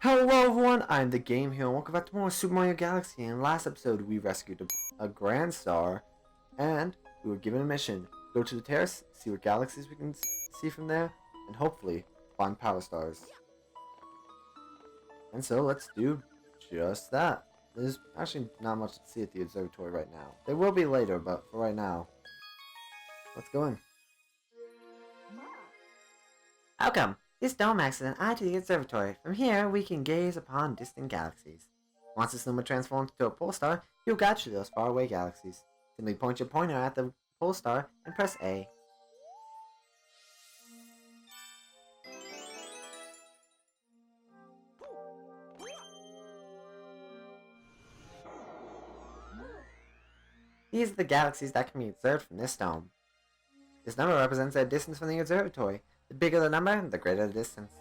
Hello everyone, I'm the Game Hero and welcome back to more Super Mario Galaxy. In the last episode, we rescued a Grand Star and we were given a mission. Go to the terrace, see what galaxies we can see from there, and hopefully find Power Stars. And so let's do just that. There's actually not much to see at the observatory right now. There will be later, but for right now, let's go in. Welcome! This dome acts as an eye to the observatory. From here, we can gaze upon distant galaxies. Once this lumen transforms into a pole star, you'll guide to those faraway galaxies. Simply point your pointer at the pole star and press A. These are the galaxies that can be observed from this dome. This number represents their distance from the observatory. The bigger the number, the greater the distance.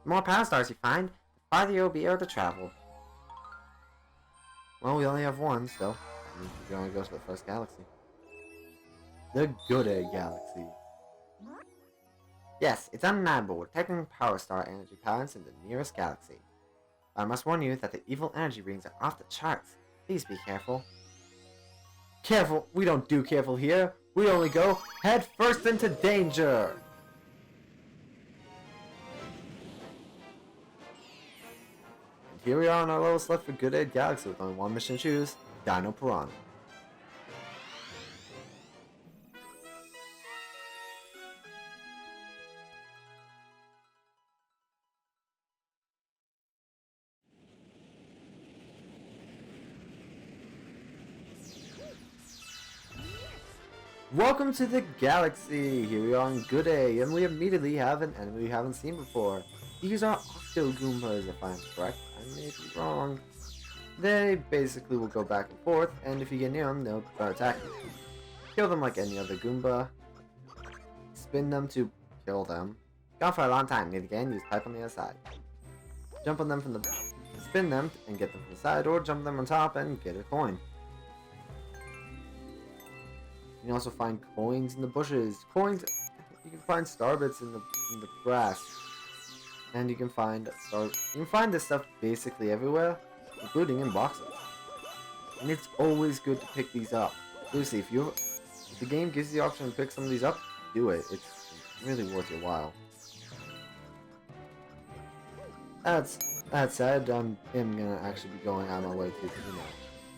The more power stars you find, the farther you'll be able to travel. Well, we only have one, so that means we can only go to the first galaxy. The Good Egg Galaxy. Yes, it's undeniable. We're detecting power star energy patterns in the nearest galaxy. I must warn you that the evil energy readings are off the charts. Please be careful. Careful? We don't do careful here. We only go head first into danger. Here we are on our lowest left for Good Egg Galaxy with only one mission to choose, Dino Piranha. Welcome to the galaxy! Here we are on Good Egg, and we immediately have an enemy we haven't seen before. These are Octo Goombas, if I'm correct. I may be wrong. They basically will go back and forth, and if you get near them, they'll start attacking you. Kill them like any other Goomba. Spin them to kill them. Gone for a long time. Need again, use pipe on the other side. Jump on them from the back. Spin them and get them from the side, or jump them on top and get a coin. You can also find coins in the bushes. Coins, you can find star bits in the grass. And you can find this stuff basically everywhere, including in boxes. And it's always good to pick these up. Seriously, if the game gives you the option to pick some of these up, do it. It's really worth your while. That said, I'm gonna actually be going out of my way to,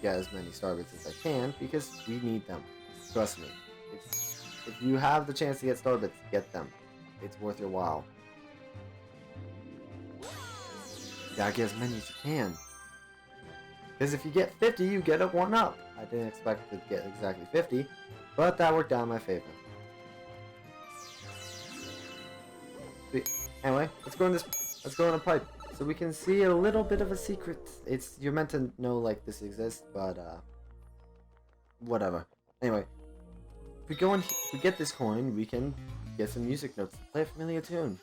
get as many star bits as I can because we need them. Trust me. If you have the chance to get star bits, get them. It's worth your while. Gotta get as many as you can. Because if you get 50, you get a 1-up. I didn't expect to get exactly 50, but that worked out in my favor. Anyway, let's go in a pipe so we can see a little bit of a secret. You're meant to know like this exists, but whatever. Anyway, if we get this coin, we can get some music notes to play a familiar tune.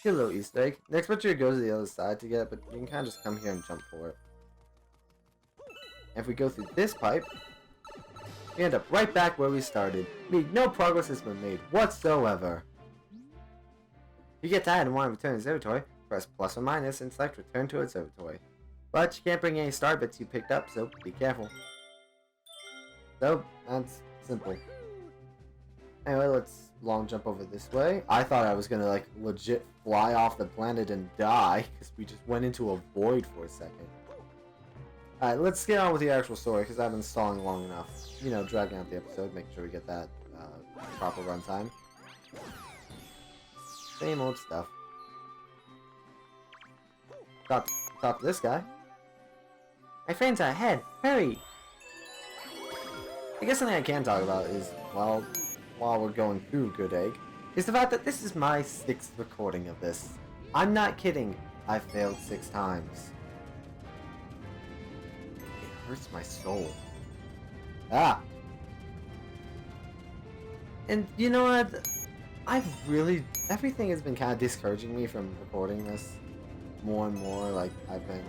Get a little Easter egg. The expector goes to the other side to get it, but you can kind of just come here and jump for it. And if we go through this pipe, we end up right back where we started. No progress has been made whatsoever. If you get tired and want to return to the observatory, press plus or minus and select return to observatory. But you can't bring any star bits you picked up, so be careful. So, that's simple. Anyway, let's long jump over this way. I thought I was gonna like legit fly off the planet and die because we just went into a void for a second. Alright, let's get on with the actual story because I've been stalling long enough. You know, dragging out the episode, making sure we get that proper runtime. Same old stuff. Top this guy. My friends are ahead. Hurry! I guess something I can talk about is, well, while we're going through Good Egg, is the fact that this is my 6th recording of this. I'm not kidding. I failed 6 times. It hurts my soul. Ah! And you know what? Everything has been kind of discouraging me from recording this more and more. Like, I've been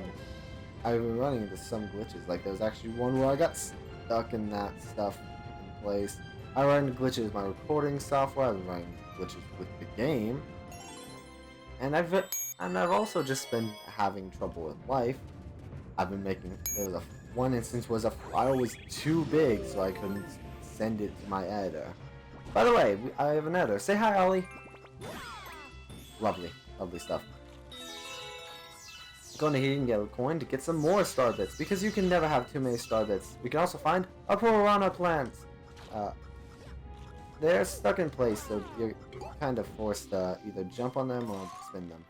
I've been running into some glitches. Like there was actually one where I got stuck in that stuff in place. I run into glitches with my recording software. I've been running into glitches with the game, and I've also just been having trouble with life. I've been making one instance was a file was too big, so I couldn't send it to my editor. By the way, I have an editor. Say hi, Ollie. Lovely, lovely stuff. Go in here and get a coin to get some more star bits, because you can never have too many star bits. We can also find a piranha plant. They're stuck in place, so you're kind of forced to either jump on them or spin them.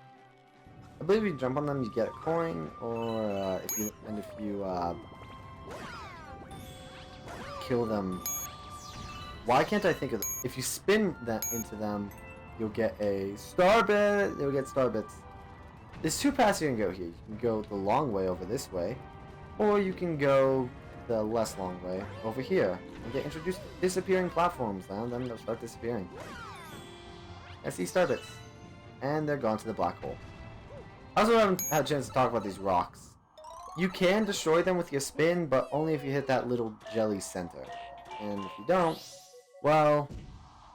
I believe if you jump on them, you get a coin, or if you kill them. Why can't I think of if you spin that into them, you'll get a star bit. You'll get star bits. There's two paths you can go here. You can go the long way over this way, or you can go the less long way over here and get introduced to disappearing platforms. And then they'll start disappearing. I see star bits, and they're gone to the black hole. I also haven't had a chance to talk about these rocks. You can destroy them with your spin, but only if you hit that little jelly center. And if you don't, well,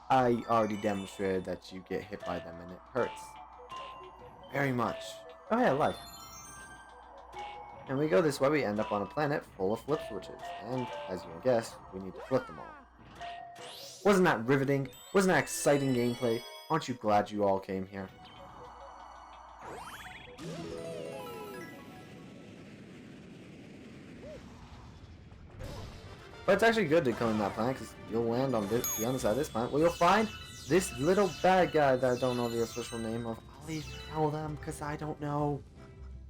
I already demonstrated that you get hit by them and it hurts. Very much. Oh yeah, life. And we go this way, we end up on a planet full of flip switches. And, as you can guess, we need to flip them all. Wasn't that riveting? Wasn't that exciting gameplay? Aren't you glad you all came here? But it's actually good to come in that planet, because you'll land on the other side of this planet, where you'll find this little bad guy that I don't know the official name of. I'll leave you tell them, because I don't know.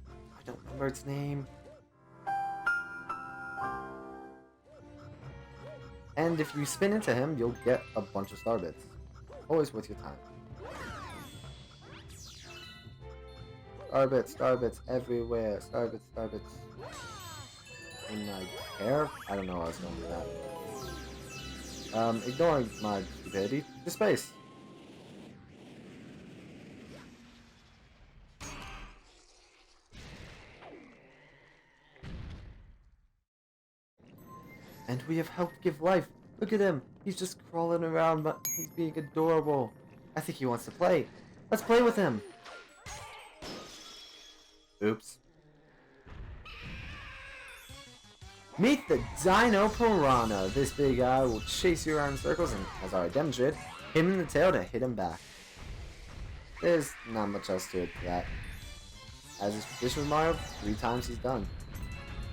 I don't remember its name. And if you spin into him, you'll get a bunch of star bits. Always worth your time. Star bits everywhere. Star bits, star bits. In my hair? I don't know how I was going with that. Ignoring my stupidity, to space. And we have helped give life. Look at him. He's just crawling around, but he's being adorable. I think he wants to play. Let's play with him. Oops. Meet the Dino Piranha. This big guy will chase you around in circles and, as I already demonstrated, hit him in the tail to hit him back. There's not much else to it to that. As is tradition with Mario, 3 times he's done.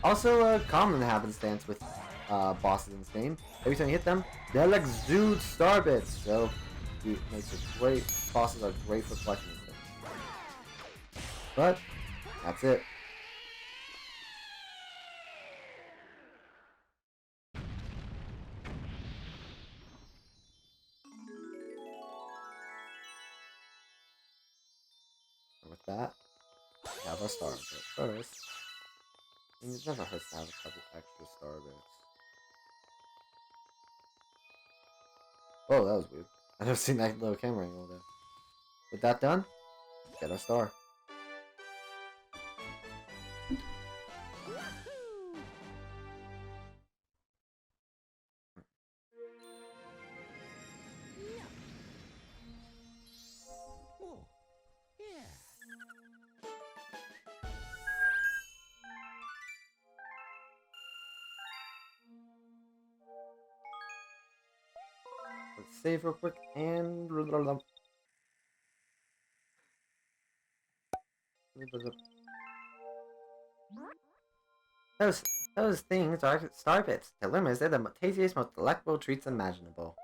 Also, a common happenstance with bosses in this game. Every time you hit them, they'll exude star bits. So, it makes it great. Bosses are great for collecting things. But, that's it. And with that, we have our star. But first, I mean, it never hurts to have a couple extra star bits. Oh, that was weird. I've never seen that little camera angle there. With that done, get our star. Let's save real quick and those those things are star bits. To lemurs, they're the tastiest, most delectable treats imaginable.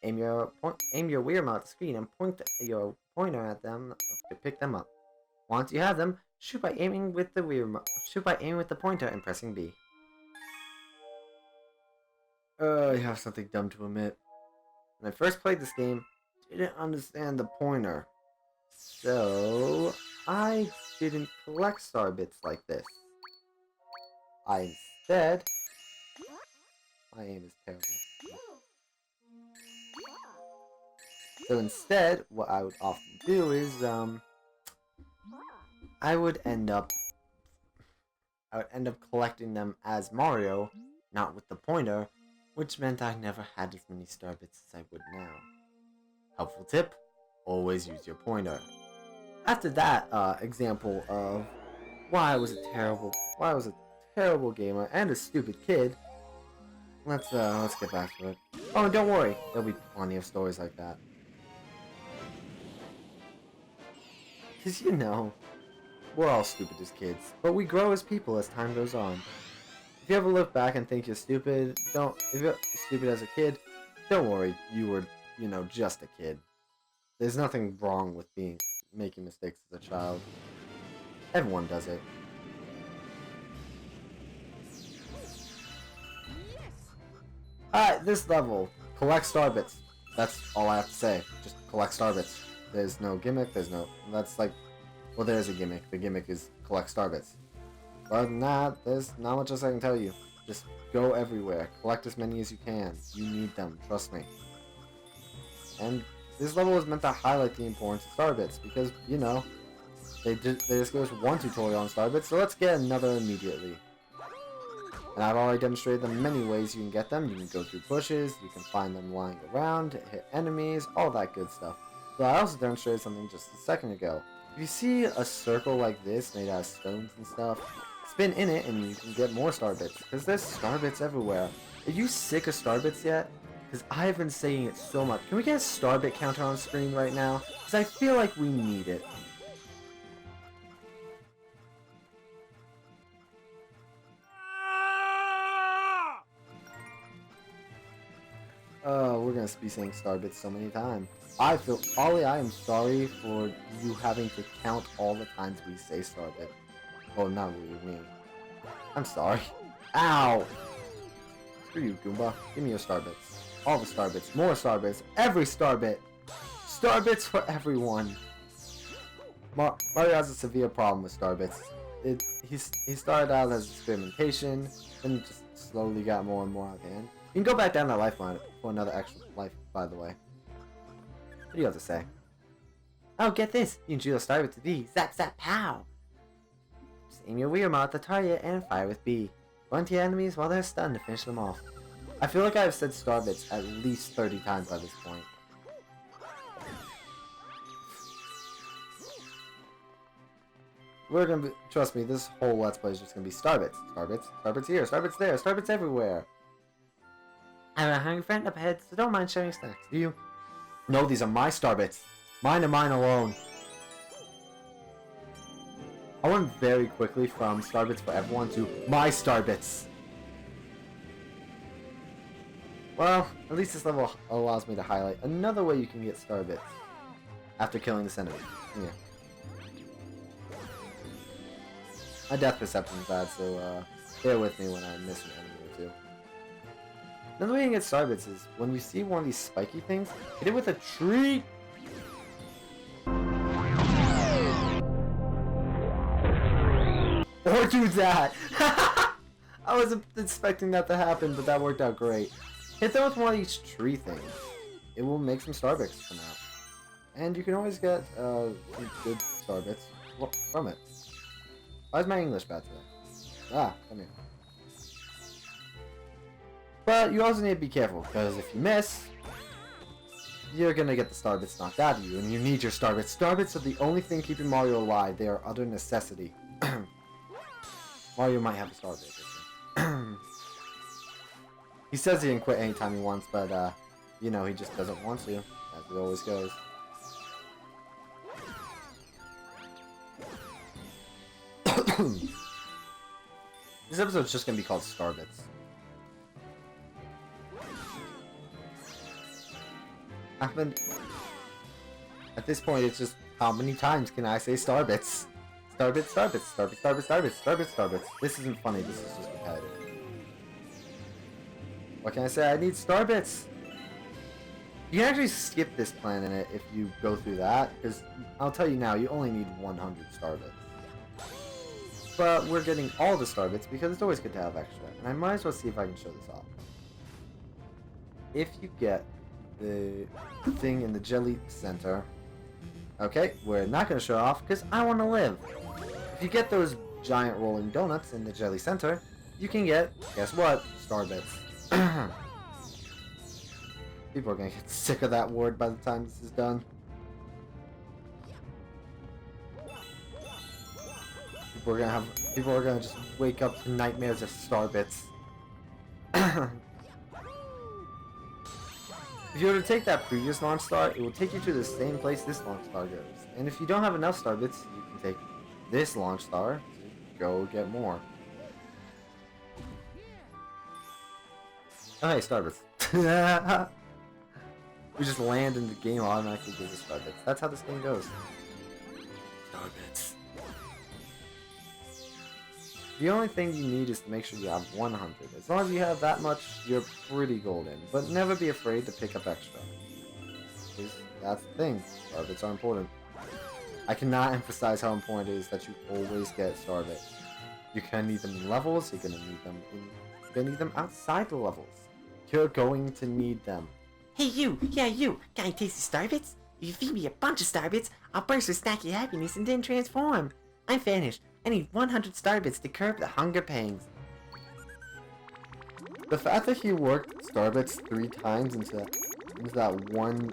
Aim your Wiimote at the screen and point your pointer at them to pick them up. Once you have them, shoot by aiming with the Wiimote. Shoot by aiming with the pointer and pressing B. I have something dumb to admit. When I first played this game, I didn't understand the pointer. So, I didn't collect star bits like this. I instead... My aim is terrible. So instead, what I would often do is, I would end up I would end up collecting them as Mario, not with the pointer, which meant I never had as many star bits as I would now. Helpful tip, always use your pointer. After that example of why I was a terrible gamer and a stupid kid, let's get back to it. Oh, and don't worry, there'll be plenty of stories like that. Cause you know, we're all stupid as kids, but we grow as people as time goes on. If you ever look back and think you're stupid, if you're stupid as a kid, don't worry, you were, just a kid. There's nothing wrong with making mistakes as a child. Everyone does it. Alright, this level, collect star bits. That's all I have to say. Just collect star bits. There's no gimmick, there's a gimmick. The gimmick is collect star bits. Other than that, there's not much else I can tell you. Just go everywhere. Collect as many as you can. You need them, trust me. And this level was meant to highlight the importance of star bits because, they just gave us one tutorial on star bits, so let's get another immediately. And I've already demonstrated the many ways you can get them. You can go through bushes, you can find them lying around, hit enemies, all that good stuff. But I also demonstrated something just a second ago. If you see a circle like this made out of stones and stuff, spin in it and you can get more star bits, because there's star bits everywhere. Are you sick of star bits yet? Because I've been saying it so much. Can we get a star bit counter on screen right now? Because I feel like we need it. We're gonna be saying star bits so many times. Ollie, I am sorry for you having to count all the times we say star bit. Well, not really me. I'm sorry. Ow! Screw you, Goomba. Give me your star bits. All the star bits. More star bits. Every star bit. Star bits for everyone. Mario has a severe problem with star bits. He started out as experimentation, then just slowly got more and more out of hand. You can go back down that lifeline for another extra life, by the way. What do you have to say? Oh, get this! You can choose a star bit to B. Zap zap pow! Just aim your Wiimote at the target and fire with B. Run to your enemies while they're stunned to finish them off. I feel like I've said star bits at least 30 times by this point. Trust me, this whole Let's Play is just gonna be star bits. Star bits, star bits here, star bits there, star bits everywhere. I have a hungry friend up ahead, so don't mind sharing snacks, do you? No, these are my star bits. Mine and mine alone. I went very quickly from star bits for everyone to my star bits. Well, at least this level allows me to highlight another way you can get star bits. After killing this enemy. Yeah. My death perception is bad, so bear with me when I miss an enemy or two. Another way you can get star bits is when we see one of these spiky things, hit it with a tree. Or do that! I wasn't expecting that to happen, but that worked out great. Hit them with one of these tree things. It will make some star bits come out. And you can always get some good star bits from it. Why is my English bad today? Ah, come here. But you also need to be careful, because if you miss, you're gonna get the star bits knocked out of you, and you need your star bits. Star bits are the only thing keeping Mario alive. They are utter necessity. Mario might have a star bit. He says he can quit anytime he wants, but he just doesn't want to, as it always goes. This episode's just gonna be called Star Bits. At this point, it's just how many times can I say Star Bits? Star Bits, Star Bits, Star Bits, Star Bits, Star Bits, Star Bits, Star Bits. This isn't funny, this is just repetitive. What can I say? I need Star Bits! You can actually skip this planet if you go through that, because I'll tell you now, you only need 100 Star Bits. But we're getting all the Star Bits because it's always good to have extra, and I might as well see if I can show this off. If you get the thing in the jelly center, okay, we're not going to show off because I want to live. If you get those giant rolling donuts in the jelly center, you can get, guess what? Starbits. People are gonna get sick of that word by the time this is done. People are gonna just wake up to nightmares of Starbits. If you were to take that previous launch star, it will take you to the same place this launch star goes. And if you don't have enough Starbits, you can take this launch star to go get more. Oh hey, Starbits. We just land and the game automatically gives us Starbits. That's how this game goes. Starbits. The only thing you need is to make sure you have 100. As long as you have that much, you're pretty golden. But never be afraid to pick up extra. Because that's the thing. Starbits are important. I cannot emphasize how important it is that you always get Starbits. You're gonna need them in levels, you're gonna need them outside the levels. You're going to need them. Hey you! Yeah you! Got any tasty Starbits? If you feed me a bunch of Starbits, I'll burst with snacky happiness and then transform. I'm finished. I need 100 Starbits to curb the hunger pangs. The fact that he worked Starbits 3 times into that one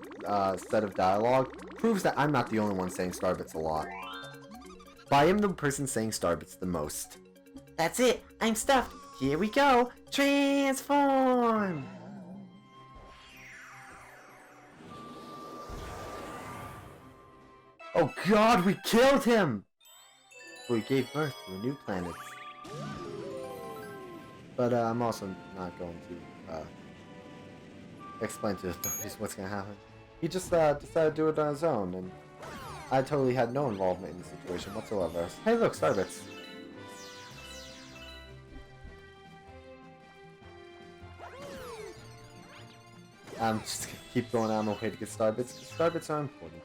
set of dialogue proves that I'm not the only one saying Starbits a lot. But I am the person saying Starbits the most. That's it! I'm stuffed! Here we go! Transform! Oh god, we killed him! We gave birth to a new planet. But I'm also not going to explain to the authorities what's gonna happen. He just decided to do it on his own, and I totally had no involvement in the situation whatsoever. Hey look, Starbits. I'm just gonna keep going out of my way to get Starbits, because Starbits are important.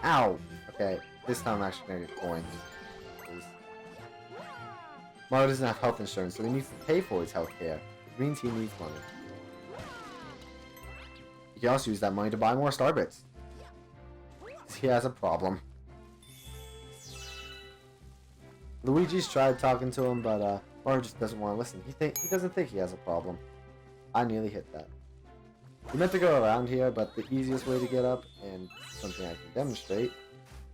Ow! Okay, this time I'm actually gonna get coins. Mario doesn't have health insurance, so he needs to pay for his health care. Which means he needs money. He can also use that money to buy more Starbits. He has a problem. Luigi's tried talking to him, but Mario just doesn't want to listen. He doesn't think he has a problem. I nearly hit that. We meant to go around here, but the easiest way to get up, and something I can demonstrate,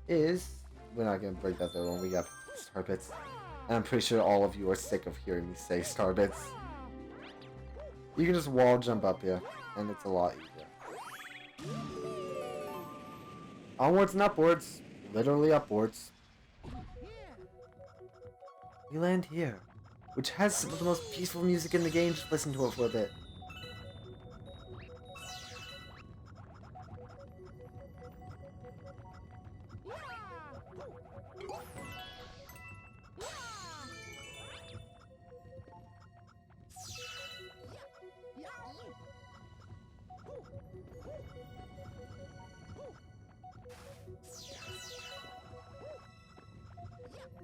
is... We're not going to break that though when we got Starbits. And I'm pretty sure all of you are sick of hearing me say Starbits. You can just wall jump up here, and it's a lot easier. Onwards and upwards. Literally upwards. We land here, which has some of the most peaceful music in the game. Just listen to it for a bit.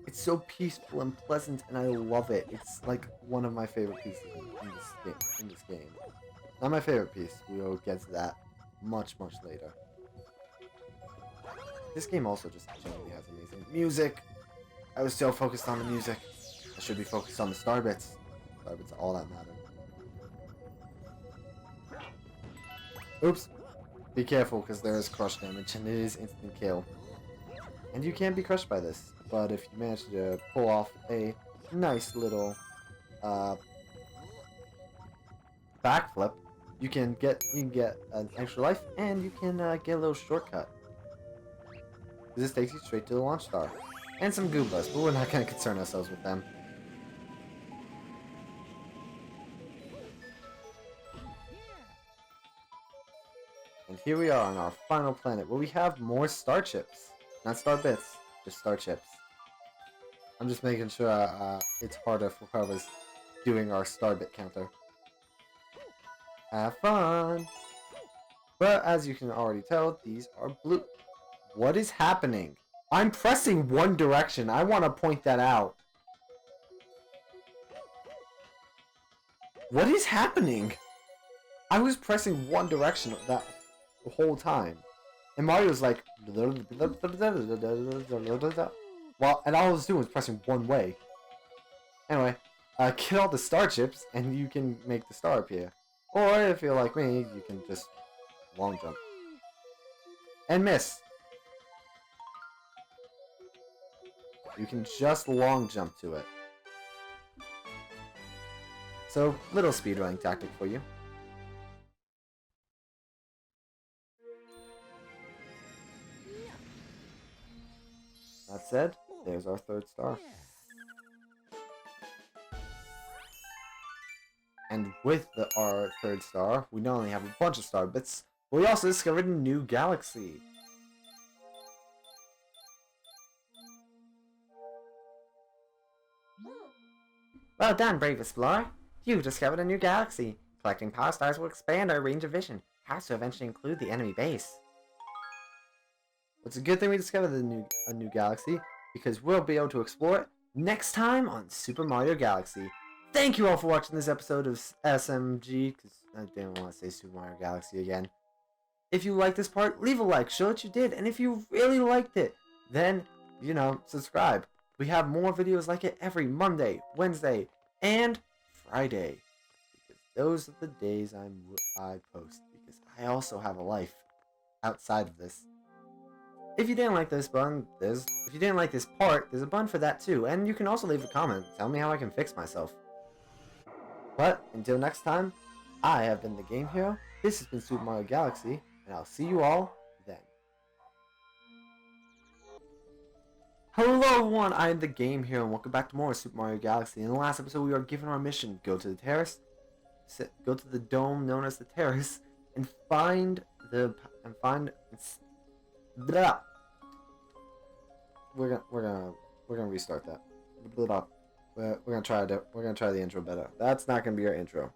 It's so peaceful and pleasant, and I love it. It's like one of my favorite pieces in this game. Not my favorite piece. We will get to that much later. This game also just generally has amazing music. I was so focused on the music. I should be focused on the Starbits. Starbits are all that matter. Oops. Be careful, because there is crush damage, and it is instant kill. And you can be crushed by this. But if you manage to pull off a nice little backflip, you can get an extra life, and you can get a little shortcut. This takes you straight to the launch star, and some Goombas, but we're not going to concern ourselves with them. And here we are on our final planet, where we have more star chips, not star bits, just star chips. I'm just making sure it's harder for whoever's doing our Starbit counter. Have fun! But as you can already tell, these are blue. What is happening? I'm pressing one direction. I want to point that out. What is happening? I was pressing one direction that the whole time. And Mario's like, well, and all I was doing was pressing one way. Anyway, get all the star chips, and you can make the star appear. Or if you're like me, you can just long jump and miss. You can just long jump to it. So, little speedrunning tactic for you. That said, there's our third star. And with our third star, we not only have a bunch of star bits, but we also discovered a new galaxy. Well done, brave explorer. You discovered a new galaxy. Collecting power stars will expand our range of vision, perhaps to eventually include the enemy base. It's a good thing we discovered a new galaxy, because we'll be able to explore it next time on Super Mario Galaxy. Thank you all for watching this episode of SMG, because I didn't want to say Super Mario Galaxy again. If you liked this part, leave a like, show that you did, and if you really liked it, then, you know, subscribe. We have more videos like it every Monday, Wednesday, and Friday. Because those are the days I post, because I also have a life outside of this. If you didn't like this button, if you didn't like this part, there's a button for that too, and you can also leave a comment. Tell me how I can fix myself. But until next time, I have been the Game Hero. This has been Super Mario Galaxy, and I'll see you all then. Hello everyone, I am the Game Hero, and welcome back to more Super Mario Galaxy. In the last episode, we were given our mission: go to the terrace, go to the dome known as the terrace, and blah. We're gonna restart that. Blah. We're gonna try the intro better. That's not gonna be our intro.